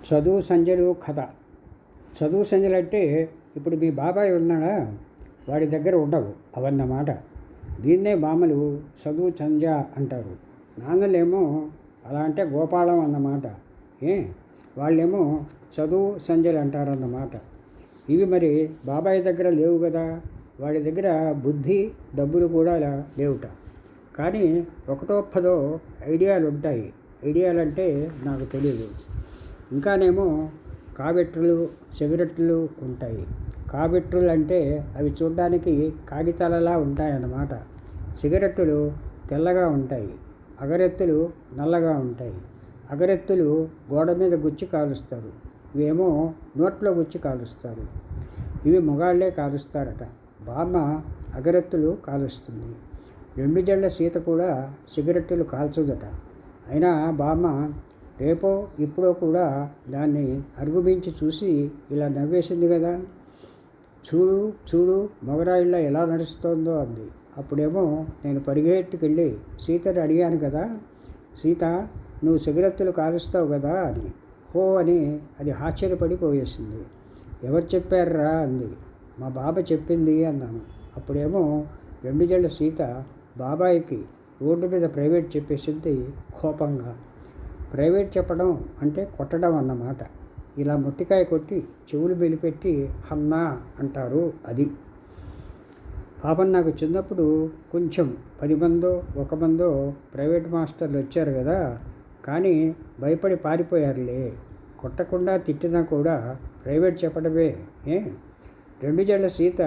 చదువు సంధ్యలు కథ. చదువు సంధ్యలు అంటే ఇప్పుడు మీ బాబాయ్ ఉన్నాడా, వాడి దగ్గర ఉండవు అవన్నమాట. దీన్నే బామ్మలు చదువు సంధ్య అంటారు. నాన్నలేమో అలా అంటే గోపాలం అన్నమాట. వాళ్ళేమో చదువు సంధ్యలు అంటారన్నమాట. ఇవి మరి బాబాయ్ దగ్గర లేవు కదా, వాడి దగ్గర బుద్ధి డబ్బులు కూడా లేవుట. కానీ ఒకటో పదో ఐడియాలు ఉంటాయి. ఐడియాలంటే నాకు తెలియదు. ఇంకానేమో కాబెట్టులు సిగరెట్లు ఉంటాయి. కాబెట్టులు అంటే అవి చూడ్డానికి కాగితాలలా ఉంటాయన్నమాట. సిగరెట్టులు తెల్లగా ఉంటాయి, అగరెత్తులు నల్లగా ఉంటాయి. అగరెత్తులు గోడ మీద గుచ్చి కాలుస్తారు, ఇవేమో నోట్లో గుచ్చి కాలుస్తారు. ఇవి మొగాళ్ళే కాలుస్తారట. బామ్మ అగరెత్తులు కాలుస్తుంది. 2 జళ్ళ సీత కూడా సిగరెట్టులు కాల్చదట. అయినా బామ్మ రేపో ఇప్పుడో కూడా దాన్ని అరుగుమించి చూసి ఇలా నవ్వేసింది కదా. చూడు చూడు మొగరాయిళ్ళ ఎలా నడుస్తోందో అంది. అప్పుడేమో నేను పరిగెట్టుకెళ్ళి సీతని అడిగాను కదా, సీత నువ్వు సిగరెత్తులు కాలుస్తావు కదా అని. హో అని అది ఆశ్చర్యపడిపోయేసింది. ఎవరు చెప్పారా అంది. మా బాబా చెప్పింది అన్నాను. అప్పుడేమో 2 జళ్ళ సీత బాబాయికి రోడ్డు మీద ప్రైవేట్ చెప్పేసింది కోపంగా. ప్రైవేట్ చెప్పడం అంటే కొట్టడం అన్నమాట. ఇలా మొట్టికాయ కొట్టి చెవులు బెలిపెట్టి హన్నా అంటారు అది. పాపం నాకు చిన్నప్పుడు కొంచెం 10 మందో 1 మందో ప్రైవేట్ మాస్టర్లు వచ్చారు కదా, కానీ భయపడి పారిపోయారులే. కొట్టకుండా తిట్టినా కూడా ప్రైవేట్ చెప్పడమే. 2 జళ్ళ సీత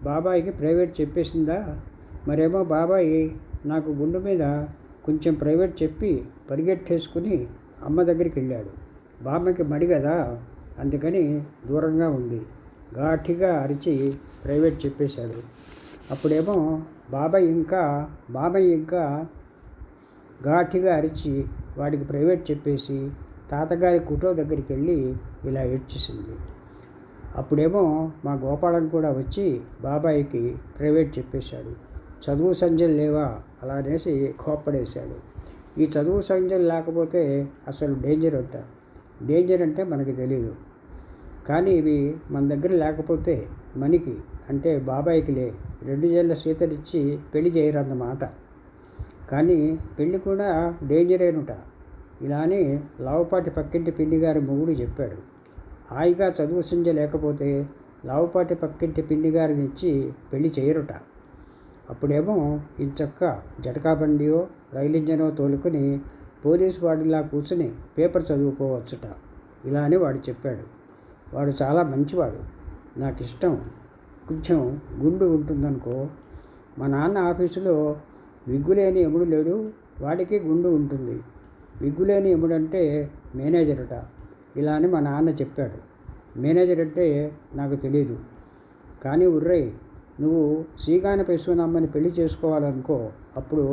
బాబాయికి ప్రైవేట్ చెప్పేసిందా? మరేమో బాబాయి నాకు గుండు మీద కొంచెం ప్రైవేట్ చెప్పి పరిగెట్టేసుకుని అమ్మ దగ్గరికి వెళ్ళాడు. బామ్మకి మడి కదా, అందుకని దూరంగా ఉంది. ఘాటిగా అరిచి ప్రైవేట్ చెప్పేశాడు. అప్పుడేమో బాబాయ్ ఇంకా ఘాటిగా అరిచి వాడికి ప్రైవేట్ చెప్పేసి తాతగారి కుటో దగ్గరికి వెళ్ళి ఇలా ఏడ్చేసింది. అప్పుడేమో మా గోపాలం కూడా వచ్చి బాబాయికి ప్రైవేట్ చెప్పేశాడు. చదువు సంధ్యలు లేవా అలా అనేసి కోప్పడేశాడు. ఈ చదువు సంధ్యలు లేకపోతే అసలు డేంజర్ అంట. డేంజర్ అంటే మనకి తెలియదు, కానీ ఇవి మన దగ్గర లేకపోతే మనకి అంటే బాబాయికిలే 2 జళ్ళ సీతనిచ్చి పెళ్లి చేయరన్నమాట. కానీ పెళ్ళి కూడా డేంజరేనుట. ఇలా అని లావుపాటి పక్కింటి పిన్ని గారి మొగుడు చెప్పాడు. హాయిగా చదువు సంధ్య లేకపోతే లావుపాటి పక్కింటి పిన్ని గారిని ఇచ్చి పెళ్లి చేయరుట. అప్పుడేమో ఇంచక్క జటకా బండియో రైలు ఇంజనో తోలుకుని పోలీసు వాడిలా కూర్చుని పేపర్ చదువుకోవచ్చుట. ఇలా అని వాడు చెప్పాడు. వాడు చాలా మంచివాడు, నాకు ఇష్టం. కొంచెం గుండు ఉంటుందనుకో. మా నాన్న ఆఫీసులో విగ్గులేని ఎముడు లేడు, వాడికి గుండు ఉంటుంది. విగ్గులేని ఎముడంటే మేనేజరుట. ఇలా అని మా నాన్న చెప్పాడు. మేనేజర్ అంటే నాకు తెలియదు. కానీ ఉర్రై, నువ్వు సీగాన పెసునమ్మని పెళ్లి చేసుకోవాలనుకో, అప్పుడు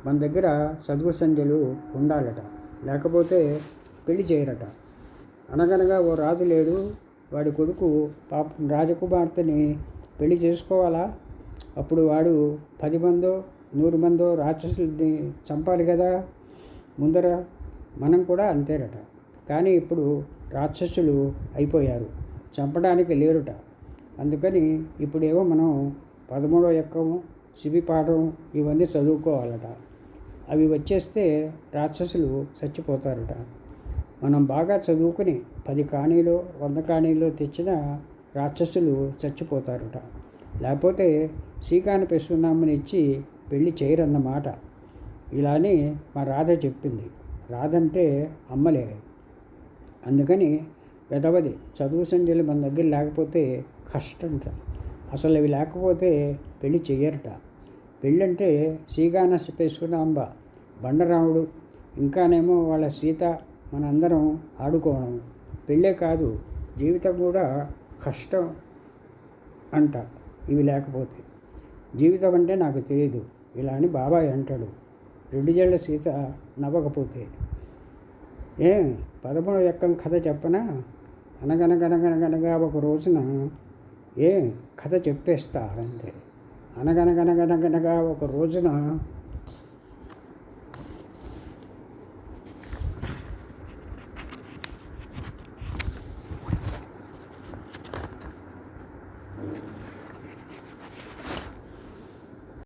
మన దగ్గర చదువు సంధ్యలు ఉండాలట, లేకపోతే పెళ్లి చేయరట. అనగనగా ఓ రాజు లేడు, వాడి కొడుకు పాపం రాజకుమార్తెని పెళ్లి చేసుకోవాలా? అప్పుడు వాడు 10 మందో 100 మందో రాక్షసుల్ని చంపాలి కదా ముందర. మనం కూడా అంతేనట. కానీ ఇప్పుడు రాక్షసులు అయిపోయారు, చంపడానికి లేరుట. అందుకని ఇప్పుడేమో మనం 13వ ఎక్కము శిబిపాఠం ఇవన్నీ చదువుకోవాలట. అవి వచ్చేస్తే రాక్షసులు చచ్చిపోతారట. మనం బాగా చదువుకుని 10 కాణీలో 100 కాణీలో తెచ్చిన రాక్షసులు చచ్చిపోతారట. లేకపోతే సీకాన పెసునామని ఇచ్చి పెళ్లి చేయరన్నమాట. ఇలానే మా రాధ చెప్పింది. రాధంటే అమ్మలే. అందుకని పెదవది చదువు సంధ్యలు మన దగ్గర లేకపోతే కష్టంట. అసలు అవి లేకపోతే పెళ్లి చెయ్యరట. పెళ్ళంటే సీగాన పెసునాంబ, బండరాముడు, ఇంకానేమో వాళ్ళ సీత, మనందరం ఆడుకోవడం. పెళ్ళే కాదు, జీవితం కూడా కష్టం అంట ఇవి లేకపోతే. జీవితం అంటే నాకు తెలియదు ఇలా అని బాబాయ్ అంటాడు. 2 జళ్ళ సీత నవ్వకపోతే. 13వ ఎక్కం కథ చెప్పనా? అనగనగనగనగనగా ఒక రోజున కథ చెప్పేస్తా అంతే. అనగనగనగనగనగా ఒక రోజున